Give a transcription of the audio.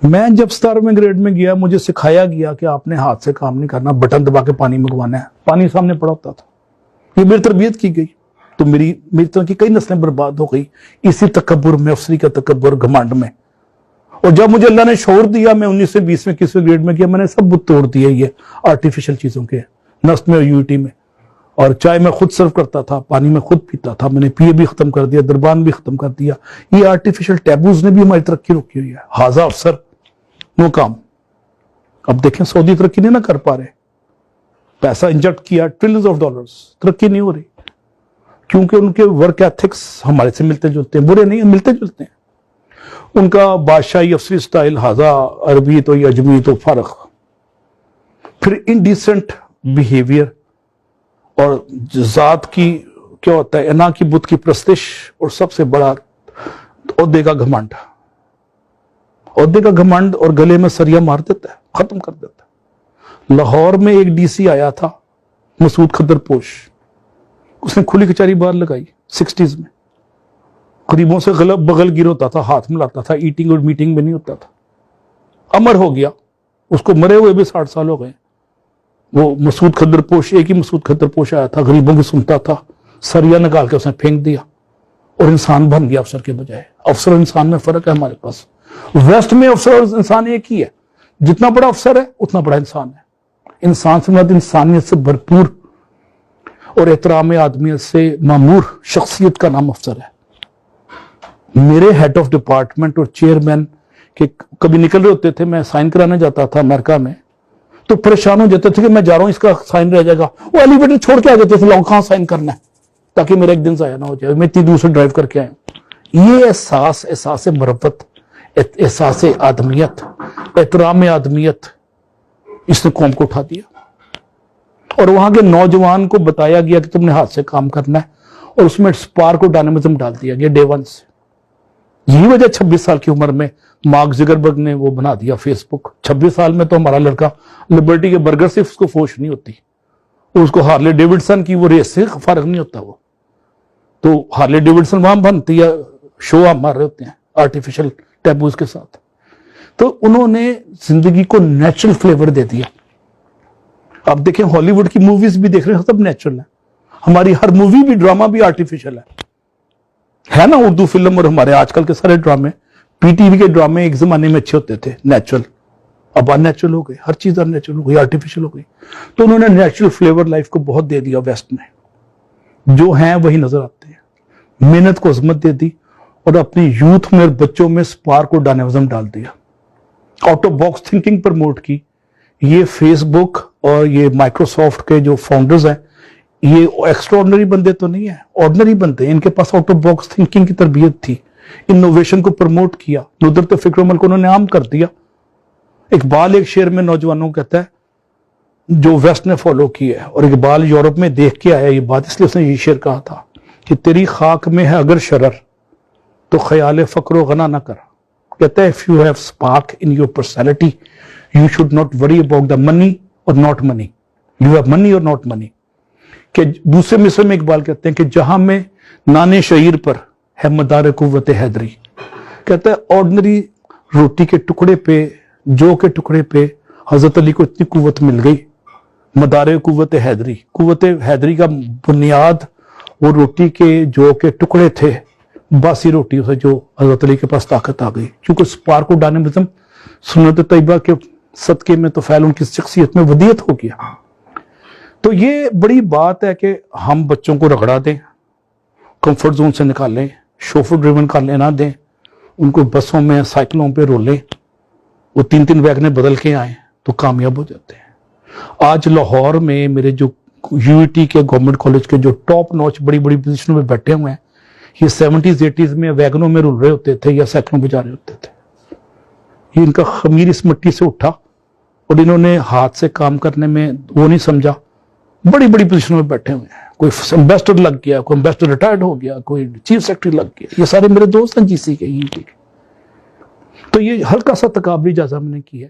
میں جب 17ویں گریڈ میں گیا مجھے سکھایا گیا کہ آپ نے ہاتھ سے کام نہیں کرنا, بٹن دبا کے پانی منگوانا ہے. پانی سامنے پڑا ہوتا تھا. یہ میری تربیت کی گئی. تو میری طرح کی کئی نسلیں برباد ہو گئی اسی تکبر میں, افسری کا تکبر, گھمنڈ میں. اور جب مجھے اللہ نے شعور دیا, میں 19 سے 20 میں 21ویں گریڈ میں گیا, میں نے سب بت توڑ دیے یہ آرٹیفیشل چیزوں کے, نسٹ میں اور یوٹی میں. اور چائے میں خود سرو کرتا تھا, پانی میں خود پیتا تھا, میں نے پیے بھی ختم کر دیا, دربان بھی ختم کر دیا. یہ آرٹیفیشل ٹیبوز نے بھی ہماری ترقی روکی ہوئی ہے. حاضہ افسر نو کام. اب دیکھیں سعودی ترقی نہیں نہ کر پا رہے, پیسہ انجیکٹ کیا ٹریلینز آف ڈالرز, ترقی نہیں ہو رہی کیونکہ ان کے ورک ایتھکس ہمارے سے ملتے جلتے ہیں. برے نہیں ہیں, ملتے جلتے ہیں. ان کا بادشاہی افسری سٹائل, حاضہ عربی تو یہ اجمی تو فرق. پھر انڈیسنٹ بیہیویئر اور ذات کی کیا ہوتا ہے, انا کی بت کی پرستش, اور سب سے بڑا عہدے کا گھمنڈ. عہدے کا گھمنڈ اور گلے میں سریا مار دیتا ہے, ختم کر دیتا ہے. لاہور میں ایک ڈی سی آیا تھا مسعود خدر پوش, اس نے کھلی کچہری باہر لگائی 60s میں. غریبوں سے بغل گیر ہوتا تھا, ہاتھ ملاتا تھا, ایٹنگ اور میٹنگ میں نہیں ہوتا تھا. امر ہو گیا, اس کو مرے ہوئے بھی 60 سال ہو گئے. وہ مسعود خدر پوش, ایک ہی مسعود خدر پوش آیا تھا, غریبوں کی سنتا تھا, سریا نکال کے اس نے پھینک دیا اور انسان بن گیا افسر کے بجائے. افسر اور انسان میں فرق ہے ہمارے پاس. ویسٹ میں افسر اور انسان ایک ہی ہے. جتنا بڑا افسر ہے اتنا بڑا انسان ہے. انسان سے مراد انسانیت سے بھرپور اور احترام آدمیت سے معمور شخصیت کا نام افسر ہے. میرے ہیڈ آف ڈپارٹمنٹ اور چیئرمین کے کبھی نکل رہے ہوتے تھے, میں سائن کرانے جاتا تھا امریکہ میں, تو پریشان ہو جاتے تھے کہ میں جا رہا ہوں, اس کا سائن رہ جائے گا. وہ ایلیویٹر چھوڑ کے آ جاتے تھے, لوگ کہاں سائن کرنا ہے تاکہ میرا ایک دن ضائع نہ ہو جائے, میں اتنی دور سے ڈرائیو کر کے آیا ہوں. یہ احساس مربت, احساس آدمیت, احترام آدمیت, اس نے قوم کو اٹھا دیا. اور وہاں کے نوجوان کو بتایا گیا کہ تم نے ہاتھ سے کام کرنا ہے, اور اس میں سپارک اور ڈائنامزم ڈال دیا گیا ڈے ون سے. یہی وجہ 26 سال کی عمر میں مارک زکربرگ نے وہ بنا دیا فیس بک. 26 سال میں تو ہمارا لڑکا لبرٹی کے برگر سے اس کو فوش نہیں ہوتی, اس کو ہارلے ڈیوڈسن کی وہ ریس سے فرق نہیں ہوتا. وہ تو ہارلے ڈیوڈسن وہاں بنتی ہے, شو ہم مار رہے ہوتے ہیں آرٹیفیشل ٹیبوز کے ساتھ. تو انہوں نے زندگی کو نیچرل فلیور دے دیا. آپ دیکھیں ہالی ووڈ کی موویز بھی دیکھ رہے ہیں, سب نیچرل ہے. ہماری ہر مووی بھی, ڈرامہ بھی آرٹیفیشل ہے نا. اردو فلم اور ہمارے آج کل کے سارے ڈرامے, پی ٹی وی کے ڈرامے ایک زمانے میں اچھے ہوتے تھے, نیچرل. اب ان نیچرل ہو گئی, ہر چیز ان نیچرل ہو گئی, آرٹیفیشل ہو گئی. تو انہوں نے نیچرل فلیور لائف کو بہت دے دیا ویسٹ میں. جو ہیں وہی نظر آتے ہیں. محنت کو عظمت دے دی اور اپنی یوتھ میں اور بچوں میں سپارک اور ڈائنامزم ڈال دیا. Out of box thinking promote کی. یہ فیس بک اور یہ مائکروسافٹ کے جو فاؤنڈرز ہیں, یہ ایکسٹراڈنری بندے تو نہیں ہیں, آرڈنری بندے ہیں. ان کے pass out of box thinking کی تربیت تھی, انوویشن کو پروموٹ کیا, ندرت فکر عمل کو انہوں نے عام کر دیا. اقبال ایک شعر میں نوجوانوں کو کہتا ہے جو ویسٹ نے فالو کیا ہے, اور اقبال یورپ میں دیکھ کے آیا یہ بات, اس لیے اس نے یہ شعر کہا تھا کہ تیری خاک میں ہے اگر شرر تو خیال فقر و غنا نہ کر. کہتا ہے if you have spark in your personality you should not worry about the money or not money, you have money or not money. کہ دوسرے مصرے میں اقبال کہتے ہیں کہ جہاں میں نانے شعیر پر ہے مدار قوت حیدری. کہتا ہے آرڈنری روٹی کے ٹکڑے پہ, جو کے ٹکڑے پہ حضرت علی کو اتنی قوت مل گئی, مدار قوت حیدری. قوت حیدری کا بنیاد وہ روٹی کے جو کے ٹکڑے تھے, باسی روٹیوں سے جو حضرت علی کے پاس طاقت آ گئی. کیونکہ سپارک و ڈائنامزم سنت طیبہ کے صدقے میں تو فعل ان کی شخصیت میں ودیت ہو گیا. تو یہ بڑی بات ہے کہ ہم بچوں کو رگڑا دیں, کمفرٹ زون سے نکالیں, شوفر ڈریون کر لینا دیں, ان کو بسوں میں سائیکلوں پہ رولیں, وہ 3 ویگنیں بدل کے آئیں تو کامیاب ہو جاتے ہیں. آج لاہور میں میرے جو یو ٹی کے گورنمنٹ کالج کے جو ٹاپ نوچ بڑی بڑی پوزیشنوں میں بیٹھے ہوئے ہیں, یہ 70s 80s میں ویگنوں میں رول رہے ہوتے تھے یا سائیکلوں پہ جا رہے ہوتے تھے. یہ ان کا خمیر اس مٹی سے اٹھا اور انہوں نے ہاتھ سے کام کرنے میں وہ نہیں سمجھا, بڑی بڑی پوزیشنوں میں بیٹھے ہوئے ہیں. کوئی امبیسڈر لگ گیا, کوئی امبیسڈر ریٹائرڈ ہو گیا, کوئی چیف سیکرٹری لگ گیا. یہ سارے میرے دوست ہیں جی سی کے, یو ٹی کے. تو یہ ہلکا سا تقابلی جائزہ میں نے کی ہے.